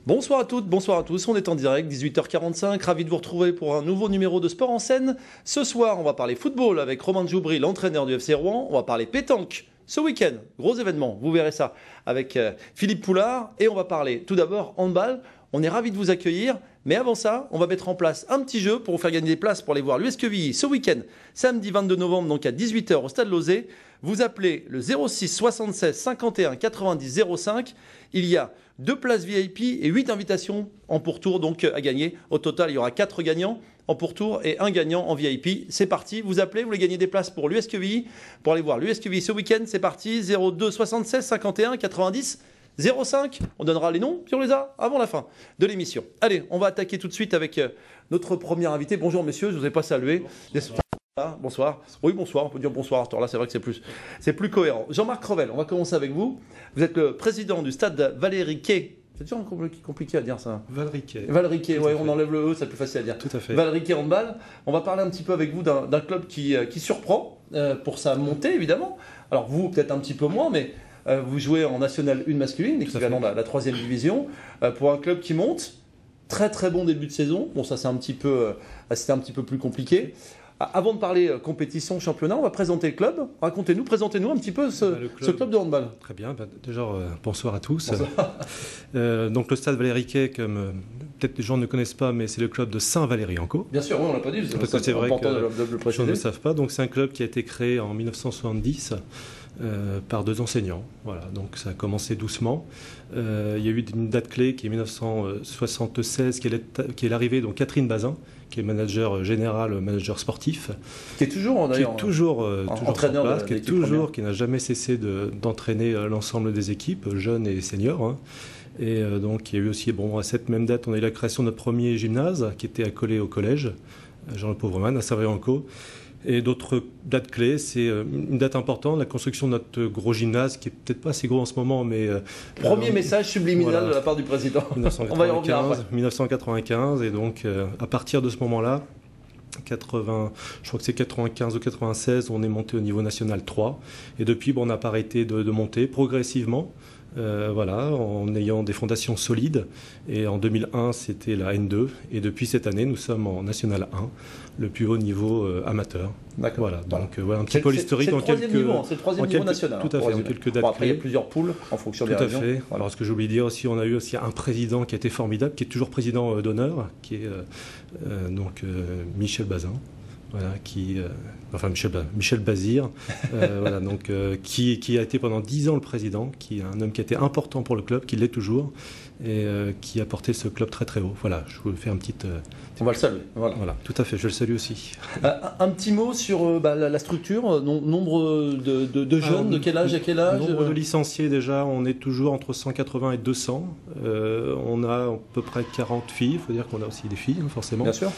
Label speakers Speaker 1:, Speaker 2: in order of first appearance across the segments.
Speaker 1: Bonsoir à toutes, bonsoir à tous, on est en direct, 18h45, ravi de vous retrouver pour un nouveau numéro de Sport en scène. Ce soir, on va parler football avec Romain Djoubri, l'entraîneur du FC Rouen, on va parler pétanque. Ce week-end, gros événement, vous verrez ça avec Philippe Poulard, et on va parler tout d'abord handball. On est ravi de vous accueillir, mais avant ça, on va mettre en place un petit jeu pour vous faire gagner des places pour aller voir l'US Quevilly ce week-end, samedi 22 novembre, donc à 18h au Stade Lauzet. Vous appelez le 06 76 51 90 05. Il y a 2 places VIP et 8 invitations en pourtour donc à gagner. Au total, il y aura 4 gagnants en pourtour et 1 gagnant en VIP. C'est parti, vous appelez, vous voulez gagner des places pour l'US Quevilly, pour aller voir l'US Quevilly ce week-end. C'est parti, 02 76 51 90 05. On donnera les noms, puis on les a avant la fin de l'émission. Allez, on va attaquer tout de suite avec notre premier invité. Bonjour messieurs, je ne vous ai pas salué. Bonsoir. Oui, bonsoir. On peut dire bonsoir. Alors là, c'est vrai que c'est plus cohérent. Jean-Marc Crevel, on va commencer avec vous. Vous êtes le président du stade Valérie Quay. C'est toujours compliqué à dire ça.
Speaker 2: Valérie Quay.
Speaker 1: Valérie Quay, ouais, on enlève le E, c'est plus facile à dire.
Speaker 2: Tout à fait.
Speaker 1: Valérie Quay handball. On va parler un petit peu avec vous d'un club qui surprend pour sa montée, évidemment. Alors vous, peut-être un petit peu moins, mais vous jouez en National 1 masculine, l'équivalent de la 3e division, pour un club qui monte. Très très bon début de saison. Bon, ça c'était un petit peu plus compliqué. Avant de parler compétition, championnat, on va présenter le club. Présentez-nous un petit peu ce club de handball.
Speaker 2: Très bien. Déjà, bonsoir à tous.
Speaker 1: Bonsoir.
Speaker 2: Donc le stade Valérie Quay, comme peut-être les gens ne connaissent pas, mais c'est le club de Saint-Valery-en-Caux.
Speaker 1: Bien sûr, oui, on ne l'a pas dit.
Speaker 2: C'est vrai que
Speaker 1: les gens
Speaker 2: ne le savent pas. Donc c'est un club qui a été créé en 1970 par 2 enseignants. Voilà, donc ça a commencé doucement. Il y a eu une date clé qui est 1976, qui est l'arrivée de Catherine Bazin, qui est manager général, manager sportif.
Speaker 1: Qui est toujours
Speaker 2: entraîneur
Speaker 1: en place,
Speaker 2: qui n'a jamais cessé d'entraîner l'ensemble des équipes, jeunes et seniors. Hein. Et donc il y a eu aussi, à cette même date, on a eu la création de notre premier gymnase, qui était accolé au collège, Jean-Le Pauvreman, à Savoy-en-Caux. Et d'autres dates clés, c'est une date importante, la construction de notre gros gymnase, qui est peut-être pas assez gros en ce moment, mais...
Speaker 1: Premier message subliminal de la part du président. On va y revenir après.
Speaker 2: 1995, et donc à partir de ce moment-là, je crois que c'est 95 ou 96, on est monté au niveau national 3. Et depuis, on n'a pas arrêté de monter progressivement. En ayant des fondations solides. Et en 2001, c'était la N2. Et depuis cette année, nous sommes en National 1, le plus haut niveau amateur.
Speaker 1: D'accord.
Speaker 2: Voilà, donc un petit peu l'historique en quelques...
Speaker 1: C'est le troisième niveau national.
Speaker 2: Tout à fait, en quelques dates.
Speaker 1: Après, il y a plusieurs poules en fonction des régions.
Speaker 2: Tout à fait. Voilà. Alors, ce que j'ai oublié de dire aussi, on a eu aussi un président qui a été formidable, qui est toujours président d'honneur, qui est Michel Bazin. Voilà, Michel Bazir, qui a été pendant 10 ans le président, qui est un homme qui a été important pour le club, qui l'est toujours, et qui a porté ce club très très haut. Voilà, je vous fais un petit...
Speaker 1: On va le saluer.
Speaker 2: Voilà, tout à fait, je le salue aussi.
Speaker 1: Un petit mot sur la structure, nombre de jeunes, de quel âge à quel âge?
Speaker 2: Nombre de licenciés déjà, on est toujours entre 180 et 200. On a à peu près 40 filles, il faut dire qu'on a aussi des filles, forcément.
Speaker 1: Bien sûr.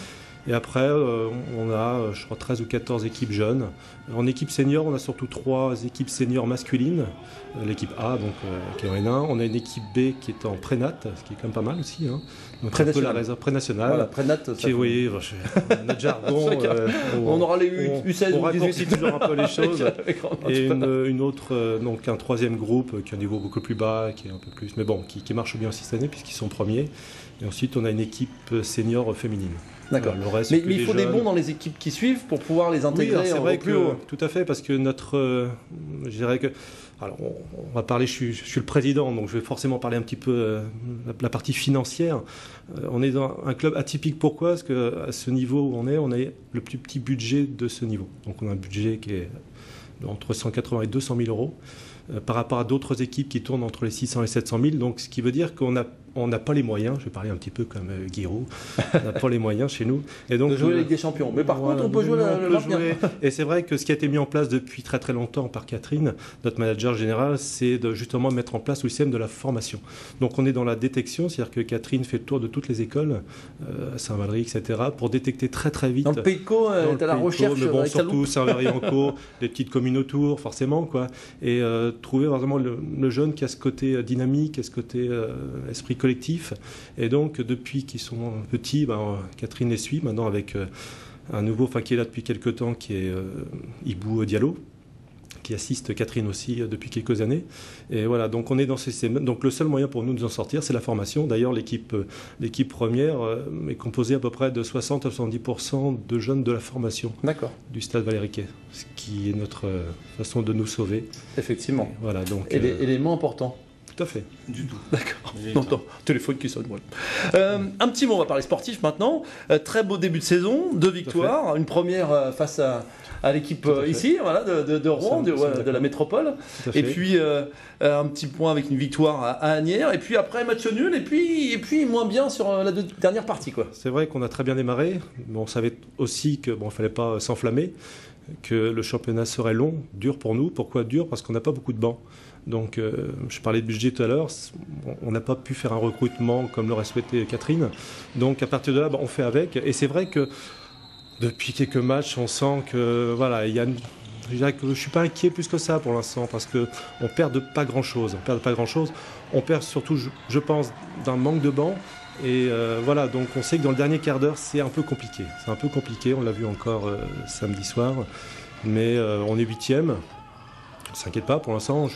Speaker 2: Et après, on a, je crois, 13 ou 14 équipes jeunes. En équipe senior, on a surtout 3 équipes seniors masculines. L'équipe A, donc, qui est en N1. On a une équipe B qui est en prénat, ce qui est quand même pas mal aussi. Hein. Pré-nationale.
Speaker 1: Voilà, prénat,
Speaker 2: oui, notre jargon.
Speaker 1: on aura les U16
Speaker 2: on raccourcit toujours un peu les choses. Et une autre, donc un 3e groupe qui a un niveau beaucoup plus bas, qui est un peu plus, mais bon, qui marche bien aussi cette année puisqu'ils sont premiers. Et ensuite, on a une équipe senior féminine.
Speaker 1: D'accord.
Speaker 2: Voilà,
Speaker 1: mais il faut des bons dans les équipes qui suivent pour pouvoir les intégrer plus haut.
Speaker 2: Tout à fait, parce que je dirais que... Alors, on va parler, je suis le président, donc je vais forcément parler un petit peu la partie financière. On est dans un club atypique, pourquoi? Parce qu'à ce niveau où on a le plus petit budget de ce niveau. Donc on a un budget qui est entre 180 et 200 000 euros. Par rapport à d'autres équipes qui tournent entre les 600 et 700 000. Donc, ce qui veut dire qu'on n'a pas les moyens, je vais parler un petit peu comme Guiraud, on n'a pas les moyens chez nous. Et donc,
Speaker 1: de jouer avec des champions. Mais par contre, on peut jouer le maintien.
Speaker 2: Et c'est vrai que ce qui a été mis en place depuis très très longtemps par Catherine, notre manager général, c'est de justement mettre en place le système de la formation. Donc, on est dans la détection, c'est-à-dire que Catherine fait le tour de toutes les écoles, à Saint-Valery, etc., pour détecter très très vite.
Speaker 1: Dans le Pays de Caux, tu as la recherche.
Speaker 2: Mais bon, surtout Saint-Valery-en-Caux, les petites communes autour, forcément, quoi. Et trouver vraiment le jeune qui a ce côté dynamique, qui a ce côté esprit collectif. Et donc, depuis qu'ils sont petits, Catherine les suit maintenant avec un nouveau, qui est là depuis quelques temps, qui est Ibou Diallo, qui assiste Catherine aussi depuis quelques années. Et voilà, donc on est dans donc le seul moyen pour nous de nous en sortir, c'est la formation. D'ailleurs, l'équipe première est composée à peu près de 60 à 70% de jeunes de la formation du Stade Valéry-Quay, ce qui est notre façon de nous sauver.
Speaker 1: Effectivement.
Speaker 2: Et voilà, donc,
Speaker 1: élément important.
Speaker 2: Tout à fait.
Speaker 1: Du tout. D'accord. Non, téléphone qui sonne. Voilà. Un petit mot, on va parler sportif maintenant. Très beau début de saison, 2 victoires. Une première face à l'équipe ici, voilà, de Rouen, de la métropole. Et puis un petit point avec une victoire à Asnières. Et puis après, match nul. Et puis moins bien sur la dernière partie, quoi.
Speaker 2: C'est vrai qu'on a très bien démarré. Mais on savait aussi qu'il ne fallait pas s'enflammer, que le championnat serait long, dur pour nous. Pourquoi dur? Parce qu'on n'a pas beaucoup de bancs. Donc, je parlais de budget tout à l'heure, on n'a pas pu faire un recrutement comme l'aurait souhaité Catherine. Donc, à partir de là, on fait avec. Et c'est vrai que depuis quelques matchs, on sent que, voilà, je dirais que je ne suis pas inquiet plus que ça pour l'instant, parce qu'on ne perd pas grand-chose. On perd surtout, je pense, d'un manque de bancs. Et voilà, donc on sait que dans le dernier quart d'heure, c'est un peu compliqué. On l'a vu encore samedi soir. Mais on est 8e. Ne s'inquiète pas pour l'instant.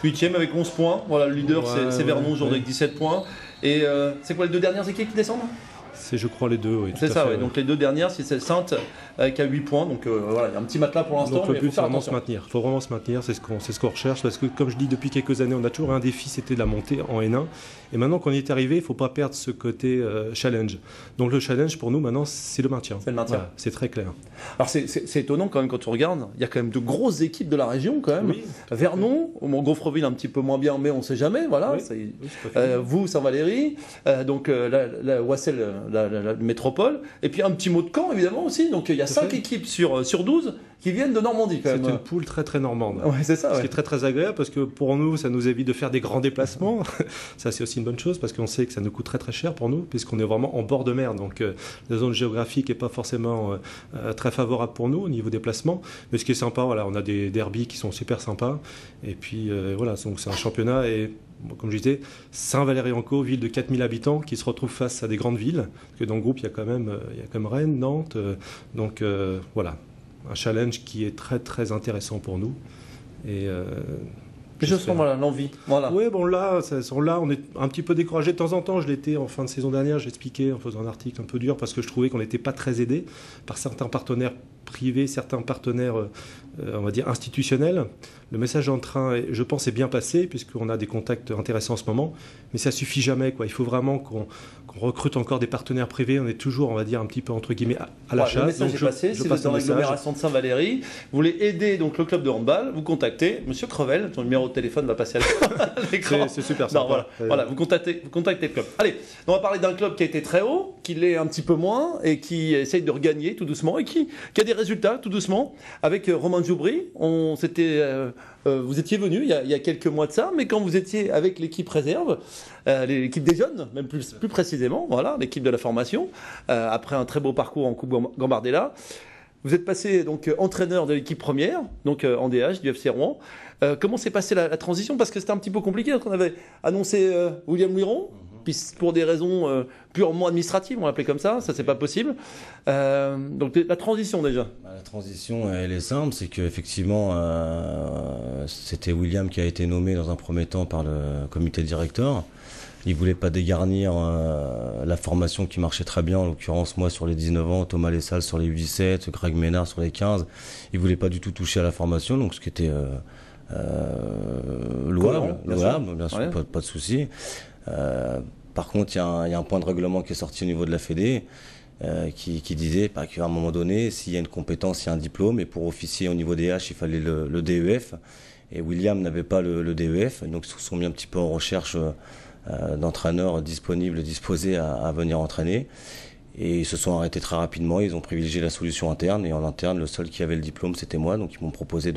Speaker 1: 8e avec 11 points. Voilà, le leader, c'est Vernon aujourd'hui avec 17 points. Et c'est quoi les 2 dernières équipes qui descendent?
Speaker 2: C'est, je crois, les 2, oui.
Speaker 1: C'est ça, oui. Donc les 2 dernières, c'est Sainte qui a 8 points. Donc voilà, il y a un petit matelas pour l'instant.
Speaker 2: Donc le but, c'est vraiment se maintenir. Il faut vraiment se maintenir, c'est ce qu'on recherche. Parce que, comme je dis, depuis quelques années, on a toujours un défi, c'était la montée en N1. Et maintenant qu'on y est arrivé, il ne faut pas perdre ce côté challenge. Donc le challenge, pour nous, maintenant, c'est le maintien.
Speaker 1: C'est le maintien.
Speaker 2: Voilà, c'est très clair.
Speaker 1: Alors c'est étonnant quand même quand on regarde. Il y a quand même de grosses équipes de la région quand même.
Speaker 2: Oui,
Speaker 1: Vernon, Gaufreville un petit peu moins bien, mais on ne sait jamais. Voilà.
Speaker 2: Oui,
Speaker 1: vous, Saint-Valéry, donc la Wassel, la métropole. Et puis un petit mot de Caen, évidemment, aussi. Donc il y a 5 équipes sur 12 qui viennent de Normandie, quand même.
Speaker 2: C'est une poule très, très normande.
Speaker 1: Ouais, c'est ça.
Speaker 2: Ce qui est très, très agréable, parce que pour nous, ça nous évite de faire des grands déplacements. Ça, c'est aussi une bonne chose, parce qu'on sait que ça nous coûte très, très cher pour nous, puisqu'on est vraiment en bord de mer. Donc la zone géographique n'est pas forcément très favorable pour nous au niveau déplacement. Mais ce qui est sympa, voilà, on a des derbies qui sont super sympas. Et puis voilà, donc c'est un championnat. Et comme je disais, Saint-Valéry-en-Caux, ville de 4000 habitants, qui se retrouve face à des grandes villes. Parce que dans le groupe, il y a quand même Rennes, Nantes. Donc voilà, un challenge qui est très très intéressant pour nous. Et
Speaker 1: je sens l'envie. Voilà.
Speaker 2: Oui, bon là, on est un petit peu découragé de temps en temps. Je l'étais en fin de saison dernière, j'expliquais en faisant un article un peu dur parce que je trouvais qu'on n'était pas très aidé par certains partenaires privés, certains partenaires, on va dire, institutionnels. Le message en train, je pense, est bien passé puisqu'on a des contacts intéressants en ce moment, mais ça suffit jamais, quoi. Il faut vraiment qu'on recrute encore des partenaires privés. On est toujours, on va dire, un petit peu entre guillemets à la chasse.
Speaker 1: Le message est passé. Si vous êtes dans l'agglomération de Saint-Valéry, vous voulez aider donc le club de handball, vous contactez Monsieur Crevel. Ton numéro de téléphone va passer à l'écran.
Speaker 2: C'est super sympa.
Speaker 1: Voilà, vous contactez le club. Allez, on va parler d'un club qui a été très haut, qui l'est un petit peu moins et qui essaye de regagner tout doucement et qui a des résultats tout doucement. Avec Romain Joubry, vous étiez venu il y a quelques mois de ça, mais quand vous étiez avec l'équipe réserve, l'équipe des jeunes, même plus précisément, voilà, l'équipe de la formation, après un très beau parcours en Coupe Gambardella, vous êtes passé donc entraîneur de l'équipe première, donc en DH du FC Rouen. Comment s'est passée la transition? Parce que c'était un petit peu compliqué, on avait annoncé William Liron. Puis pour des raisons purement administratives, on l'appelait comme ça c'est pas possible. Donc la transition déjà.
Speaker 3: La transition, elle est simple, c'est qu'effectivement, c'était William qui a été nommé dans un premier temps par le comité directeur. Il voulait pas dégarnir la formation qui marchait très bien, en l'occurrence moi sur les 19 ans, Thomas Lessal sur les 8-17, Greg Ménard sur les 15. Il voulait pas du tout toucher à la formation, donc ce qui était louable, bien sûr, ouais. Pas de souci. Par contre, il y a un point de règlement qui est sorti au niveau de la Fédé qui disait qu'à un moment donné, s'il y a une compétence, il y a un diplôme, et pour officier au niveau des H, il fallait le DEF. Et William n'avait pas le DEF, donc ils se sont mis un petit peu en recherche d'entraîneurs disponibles, disposés à venir entraîner. Et ils se sont arrêtés très rapidement, ils ont privilégié la solution interne, et en interne, le seul qui avait le diplôme, c'était moi, donc ils m'ont proposé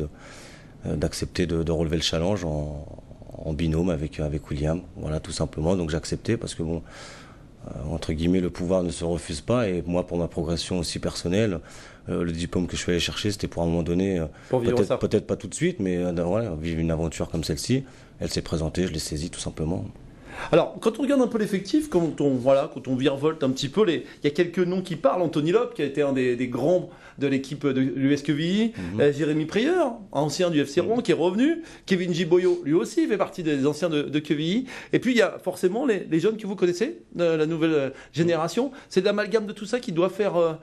Speaker 3: d'accepter de relever le challenge en binôme avec William, voilà, tout simplement. Donc j'ai accepté parce que bon, entre guillemets, le pouvoir ne se refuse pas, et moi, pour ma progression aussi personnelle, le diplôme que je suis allé chercher, c'était pour un moment donné, peut-être pas tout de suite, mais voilà, vivre une aventure comme celle-ci. Elle s'est présentée, je l'ai saisie tout simplement.
Speaker 1: Alors, quand on regarde un peu l'effectif, quand on virevolte un petit peu, il y a quelques noms qui parlent. Anthony Lop, qui a été un des grands de l'équipe de l'US Quevilly. Jérémy Prieur, ancien du FC Rouen, qui est revenu. Kevin Giboyo, lui aussi, fait partie des anciens de Quevilly. Et puis, il y a forcément les jeunes que vous connaissez, la nouvelle génération. C'est l'amalgame de tout ça qui doit faire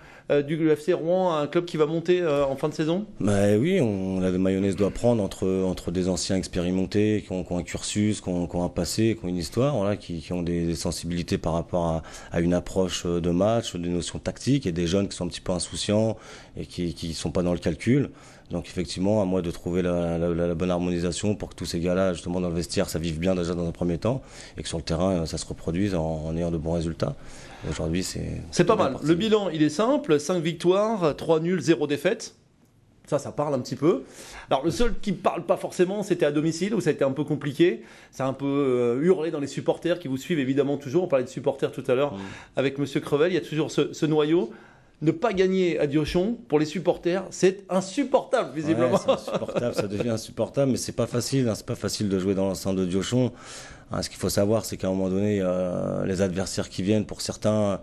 Speaker 1: du FC Rouen un club qui va monter en fin de saison.
Speaker 3: Bah oui, la mayonnaise doit prendre entre des anciens expérimentés qui ont un cursus, qui ont un passé, qui ont une histoire, voilà, qui ont des sensibilités par rapport à une approche de match, des notions tactiques, et des jeunes qui sont un petit peu insouciants et qui sont pas dans le calcul. Donc effectivement, à moi de trouver la bonne harmonisation pour que tous ces gars-là, justement dans le vestiaire, ça vive bien déjà dans un premier temps, et que sur le terrain, ça se reproduise en ayant de bons résultats. Aujourd'hui,
Speaker 1: c'est pas mal. Le bilan, il est simple, 5 victoires, 3 nuls, 0 défaites. Ça parle un petit peu. Alors, le seul qui ne parle pas forcément, c'était à domicile, où ça a été un peu compliqué. Ça a un peu hurlé dans les supporters qui vous suivent évidemment toujours. On parlait de supporters tout à l'heure avec Monsieur Crevel. Il y a toujours ce noyau. Ne pas gagner à Diochon, pour les supporters, c'est insupportable, visiblement.
Speaker 3: Ouais, c'est insupportable, ça devient insupportable, mais c'est pas facile. C'est pas facile de jouer dans l'enceinte de Diochon. Ce qu'il faut savoir, c'est qu'à un moment donné, les adversaires qui viennent, pour certains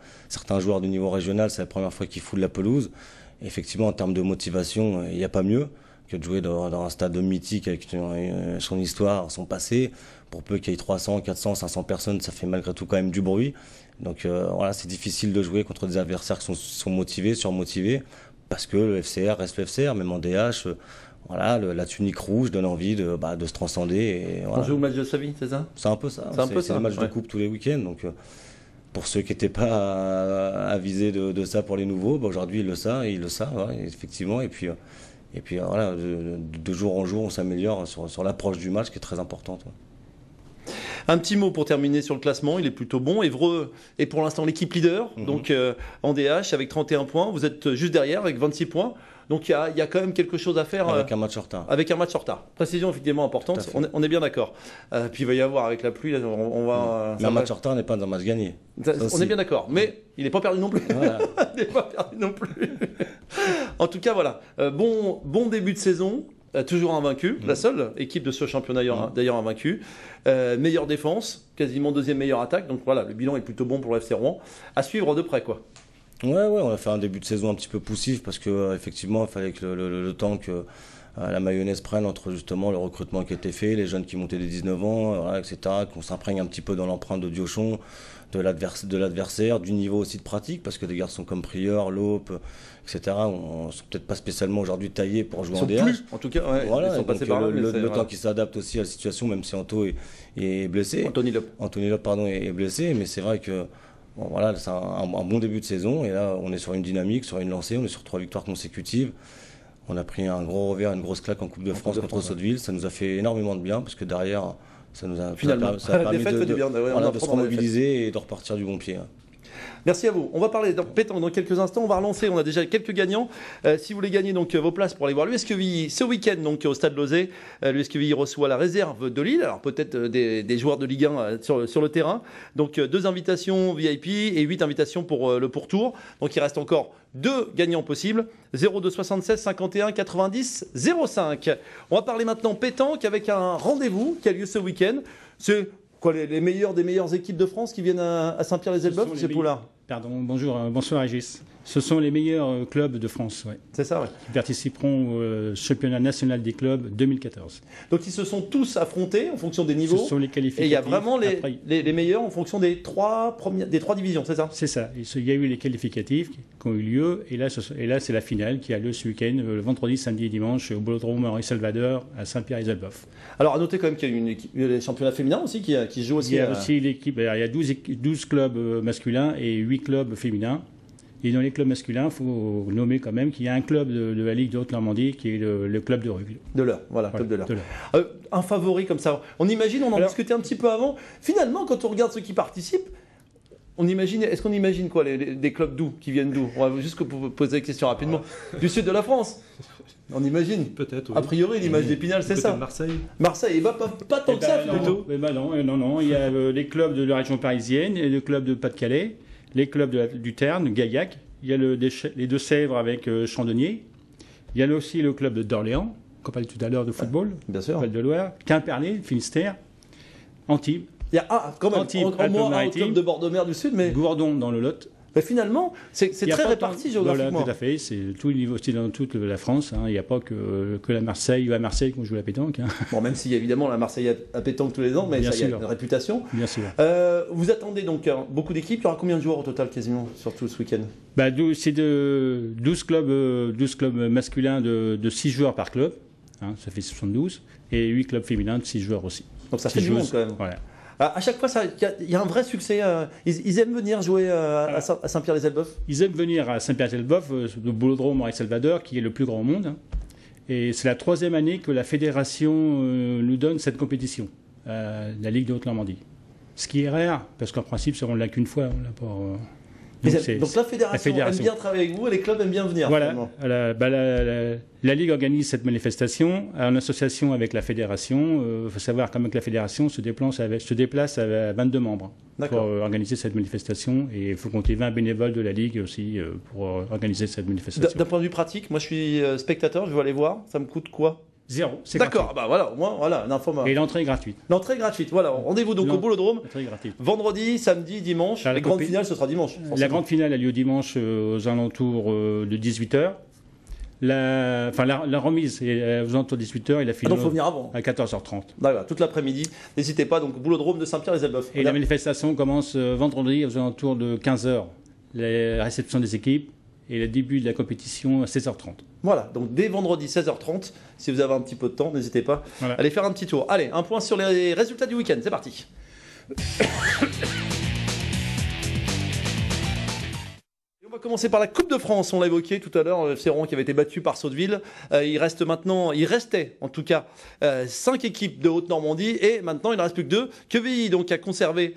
Speaker 3: joueurs du niveau régional, c'est la première fois qu'ils foulent la pelouse. Et effectivement, en termes de motivation, il n'y a pas mieux que de jouer dans un stade mythique avec son histoire, son passé. Pour peu qu'il y ait 300, 400, 500 personnes, ça fait malgré tout quand même du bruit. Donc voilà, c'est difficile de jouer contre des adversaires qui sont motivés, surmotivés, parce que le FCR reste le FCR, même en DH. Voilà, la tunique rouge donne envie de se transcender. Et voilà.
Speaker 1: On joue au match de sa vie, c'est ça?
Speaker 3: C'est un peu ça. C'est un match de coupe tous les week-ends. Donc, pour ceux qui n'étaient pas avisés de ça pour les nouveaux, aujourd'hui ils le savent, ouais, effectivement. Et puis voilà, de jour en jour, on s'améliore sur l'approche du match qui est très importante. Ouais.
Speaker 1: Un petit mot pour terminer sur le classement, il est plutôt bon. Évreux est pour l'instant l'équipe leader, donc en DH avec 31 points. Vous êtes juste derrière avec 26 points. Donc il y a quand même quelque chose à faire.
Speaker 3: Avec un match en retard.
Speaker 1: Avec un match en retard. Précision effectivement importante, on est bien d'accord. Puis il va y avoir avec la pluie, là, on va...
Speaker 3: Mais un match en retard n'est pas un match gagné.
Speaker 1: On est bien d'accord, mais il n'est pas perdu non plus. Voilà. Il n'est pas perdu non plus. En tout cas, voilà. Bon début de saison. Toujours invaincu, la seule équipe de ce championnat d'ailleurs invaincue. Meilleure défense, quasiment deuxième meilleure attaque. Donc voilà, le bilan est plutôt bon pour le FC Rouen. À suivre de près, quoi.
Speaker 3: Ouais, on a fait un début de saison un petit peu poussif parce que effectivement, il fallait que le temps que la mayonnaise prenne entre justement le recrutement qui était fait, les jeunes qui montaient des 19 ans, voilà, etc., qu'on s'imprègne un petit peu dans l'empreinte de Diochon, de l'adversaire, du niveau aussi de pratique, parce que des garçons comme Prieur, Lope, etc., ne sont peut-être pas spécialement aujourd'hui taillés pour jouer en DH.
Speaker 1: En tout cas, ouais,
Speaker 3: voilà,
Speaker 1: ils sont passés par là.
Speaker 3: Le temps qui s'adapte aussi à la situation, même si Anto est blessé.
Speaker 1: Anthony Lope,
Speaker 3: est blessé, mais c'est vrai que voilà, c'est un bon début de saison, et là on est sur une dynamique, sur une lancée, on est sur 3 victoires consécutives. On a pris un gros revers, une grosse claque en Coupe de France contre Sotteville. Ça nous a fait énormément de bien parce que derrière, ça nous a permis de se remobiliser et de repartir du bon pied.
Speaker 1: Merci à vous. On va parler de pétanque dans quelques instants. On va relancer. On a déjà quelques gagnants. Si vous voulez gagner donc vos places pour aller voir l'US Quevilly ce week-end donc au Stade Lauzet, l'US Quevilly reçoit la réserve de Lille. Alors peut-être des joueurs de Ligue 1 sur le terrain. Donc 2 invitations VIP et 8 invitations pour le pourtour. Donc il reste encore 2 gagnants possibles. 02 76 51 90 05. On va parler maintenant pétanque avec un rendez-vous qui a lieu ce week-end. C'est quoi, les meilleures des meilleures équipes de France qui viennent à Saint-Pierre-les-Elbeuf, c'est Poulard?
Speaker 4: Pardon, bonsoir Régis. Ce sont les meilleurs clubs de France, ouais.
Speaker 1: C'est ça, ouais.
Speaker 4: Qui participeront au championnat national des clubs 2014.
Speaker 1: Donc ils se sont tous affrontés en fonction des niveaux.
Speaker 4: Ce sont les qualificatifs.
Speaker 1: Et il y a vraiment les meilleurs en fonction des 3 divisions, c'est ça?
Speaker 4: C'est ça. Il y a eu les qualificatifs qui ont eu lieu, et là c'est la finale qui a lieu ce week-end, le vendredi, samedi et dimanche, au Bolodrome Henri Salvador à Saint-Pierre-les-Elbeuf. Alors à noter quand même qu'il y a les championnats féminins aussi qui jouent aussi. Il y a aussi l'équipe. Il y a 12 clubs masculins et 8 clubs féminins. Et dans les clubs masculins, il faut nommer quand même qu'il y a un club de la Ligue de Haute-Normandie qui est le club de rugby.
Speaker 1: De l'Eure, voilà, club de l'Eure. Un favori comme ça. On imagine, on en discutait un petit peu avant. Finalement, quand on regarde ceux qui participent, est-ce qu'on imagine quoi, des clubs d'où, qui viennent d'où? On va juste poser la question rapidement. Du sud de la France. On imagine.
Speaker 2: Peut-être. Oui.
Speaker 1: A priori, l'image d'Épinal, c'est ça.
Speaker 2: Marseille.
Speaker 1: Marseille, et pas tant que ça, plutôt.
Speaker 4: Non. Il y a les clubs de la région parisienne et le club de Pas-de-Calais. Les clubs du Terne, Gaillac, il y a les Deux-Sèvres avec Chandonnier, il y a aussi le club d'Orléans, qu'on parlait tout à l'heure de football,
Speaker 1: bien sûr.
Speaker 4: Val-de-Loire, Quimperlé, Finistère, Antibes,
Speaker 1: Il y a quand même en moins un club de bord de mer du Sud, mais
Speaker 4: Gourdon dans le Lot.
Speaker 1: Mais finalement, c'est très réparti géographiquement.
Speaker 4: Voilà, tout à fait. C'est tout niveau, c'est dans toute la France. Hein. Il n'y a pas que la Marseille ou à Marseille qu'on joue la pétanque. Hein.
Speaker 1: Bon, même s'il y a évidemment la Marseille à pétanque tous les ans, mais ça y a une réputation.
Speaker 4: Bien sûr.
Speaker 1: Vous attendez donc beaucoup d'équipes. Il y aura combien de joueurs au total quasiment sur tout ce week-end?
Speaker 4: C'est de 12 clubs masculins de 6 joueurs par club. Hein, ça fait 72. Et 8 clubs féminins de 6 joueurs aussi.
Speaker 1: Donc ça fait du monde quand même.
Speaker 4: Voilà.
Speaker 1: À chaque fois, il y a un vrai succès. Ils aiment venir jouer à Saint-Pierre-les-Elbeuf.
Speaker 4: Ils aiment venir à Saint-Pierre-les-Elbeuf, le Bolodrome Maurice-Salvador, qui est le plus grand au monde. Et c'est la 3e année que la fédération nous donne cette compétition, la Ligue de Haute-Normandie. Ce qui est rare, parce qu'en principe, on ne l'a qu'une fois. On l'a pas,
Speaker 1: donc la fédération aime bien travailler avec vous et les clubs aiment bien venir.
Speaker 4: Voilà. La Ligue organise cette manifestation en association avec la fédération. Il faut savoir quand même que la fédération se déplace à 22 membres pour organiser cette manifestation. Et il faut compter 20 bénévoles de la Ligue aussi pour organiser cette manifestation.
Speaker 1: D'un point de vue pratique, moi je suis spectateur, je veux aller voir. Ça me coûte quoi?
Speaker 4: 0.
Speaker 1: D'accord, bah voilà, au moins, voilà, une information.
Speaker 4: Et l'entrée est gratuite.
Speaker 1: L'entrée est gratuite, voilà. Rendez-vous donc au Bolodrome.
Speaker 4: L'entrée est gratuite.
Speaker 1: Vendredi, samedi, dimanche. Les grandes finales, ce sera dimanche. Forcément.
Speaker 4: La grande finale a lieu dimanche aux alentours de 18h. La remise est aux alentours de 18h et la finale
Speaker 1: donc il faut venir avant.
Speaker 4: À 14h30.
Speaker 1: D'accord, toute l'après-midi. N'hésitez pas, donc Bolodrome de Saint-Pierre-les-Elbeuf.
Speaker 4: Et la manifestation commence vendredi aux alentours de 15h. La réception des équipes et le début de la compétition à 16h30.
Speaker 1: Voilà, donc dès vendredi 16h30, si vous avez un petit peu de temps, n'hésitez pas à aller faire un petit tour. Allez, un point sur les résultats du week-end, c'est parti. On va commencer par la Coupe de France, on l'a évoqué tout à l'heure, le FC Rouen qui avait été battu par Sotteville. Il restait en tout cas 5 équipes de Haute-Normandie et maintenant il ne reste plus que 2. Quevilly donc a conservé,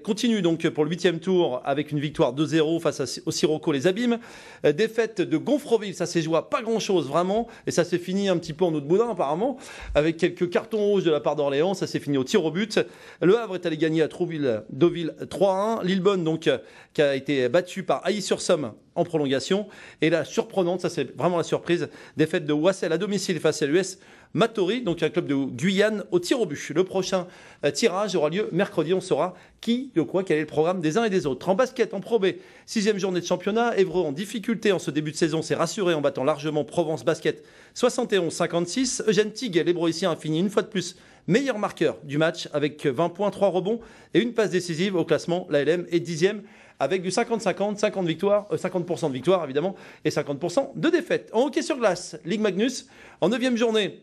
Speaker 1: continue donc pour le 8e tour avec une victoire 2-0 face au Sirocco les Abîmes. Défaite de Gonfreville, ça s'est joué à pas grand chose vraiment et ça s'est fini un petit peu en eau de boudin apparemment avec quelques cartons rouges de la part d'Orléans, ça s'est fini au tir au but. Le Havre est allé gagner à Trouville-Deauville 3-1. Lillebonne donc qui a été battu par Ailly-sur-Somme en prolongation. Et la surprenante, ça c'est vraiment la surprise, défaite de Wassel à domicile face à l'US Matoury, donc un club de Guyane au tir au but. Le prochain tirage aura lieu mercredi, on saura quel est le programme des uns et des autres. En basket, en Pro B, 6e journée de championnat, Évreux en difficulté en ce début de saison s'est rassuré en battant largement Provence Basket 71-56. Eugène Tigue, l'Hébroïcien, a fini une fois de plus meilleur marqueur du match avec 20 points, 3 rebonds et une passe décisive au classement. L'ALM est 10e avec du 50-50, 50% de victoire évidemment et 50% de défaite. En hockey sur glace, Ligue Magnus, en 9e journée,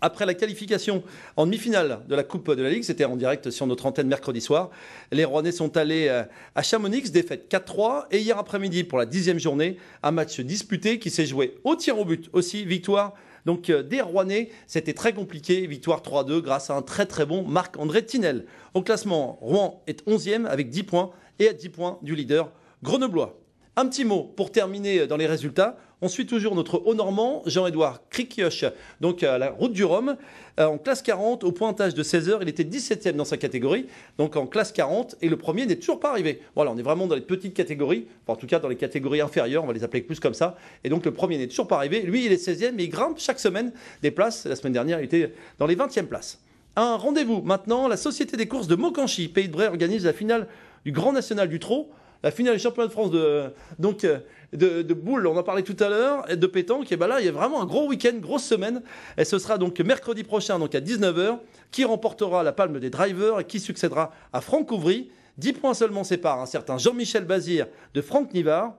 Speaker 1: après la qualification en demi-finale de la Coupe de la Ligue, c'était en direct sur notre antenne mercredi soir, les Rouennais sont allés à Chamonix, défaite 4-3, et hier après-midi pour la 10e journée, un match disputé qui s'est joué au tir au but aussi, victoire donc des Rouennais, c'était très compliqué, victoire 3-2 grâce à un très très bon Marc-André Tinel. Au classement, Rouen est 11e avec 10 points et à 10 points du leader grenoblois. Un petit mot pour terminer dans les résultats. On suit toujours notre Haut-Normand, Jean-Édouard Cricioche, donc à la route du Rhum, en classe 40, au pointage de 16 heures. Il était 17e dans sa catégorie, donc en classe 40, et le premier n'est toujours pas arrivé. Voilà, on est vraiment dans les petites catégories, enfin, en tout cas dans les catégories inférieures, on va les appeler plus comme ça. Et donc le premier n'est toujours pas arrivé. Lui, il est 16e, mais il grimpe chaque semaine des places. La semaine dernière, il était dans les 20e places. Un rendez-vous maintenant, la Société des courses de Montcanchy, Pays de Bray, organise la finale du Grand National du Trot. La finale du championnat de France de boules, on en parlait tout à l'heure, et de pétanque. Et ben là, il y a vraiment un gros week-end, grosse semaine. Et ce sera donc mercredi prochain, donc à 19h, qui remportera la palme des drivers et qui succédera à Franck Ouvry. 10 points seulement séparent un certain Jean-Michel Bazir de Franck Nivard.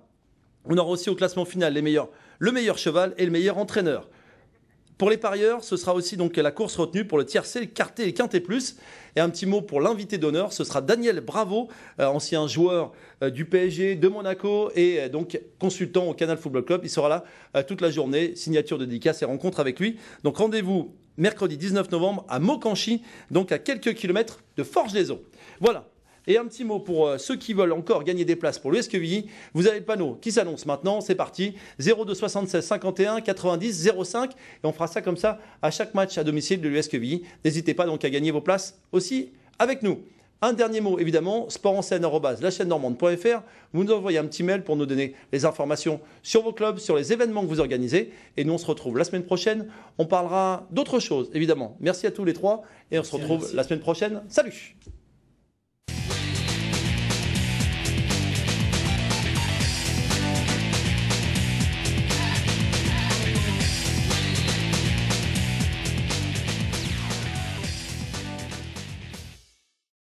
Speaker 1: On aura aussi au classement final le meilleur cheval et le meilleur entraîneur. Pour les parieurs, ce sera aussi donc la course retenue pour le tiercé, le quarté et le quinté plus. Et un petit mot pour l'invité d'honneur, ce sera Daniel Bravo, ancien joueur du PSG, de Monaco et donc consultant au Canal Football Club. Il sera là toute la journée, signature de dédicace et rencontre avec lui. Donc rendez-vous mercredi 19 novembre à Montcanchy, donc à quelques kilomètres de Forges-les-Eaux. Voilà. Et un petit mot pour ceux qui veulent encore gagner des places pour l'US Quevilly. Vous avez le panneau qui s'annonce maintenant, c'est parti. 02 76 51 90 05. Et on fera ça comme ça à chaque match à domicile de l'US Quevilly. N'hésitez pas donc à gagner vos places aussi avec nous. Un dernier mot évidemment, sportenscène@lachaînenormande.fr. Vous nous envoyez un petit mail pour nous donner les informations sur vos clubs, sur les événements que vous organisez. Et nous on se retrouve la semaine prochaine. On parlera d'autres choses évidemment. Merci à tous les trois et on se retrouve la semaine prochaine. Salut!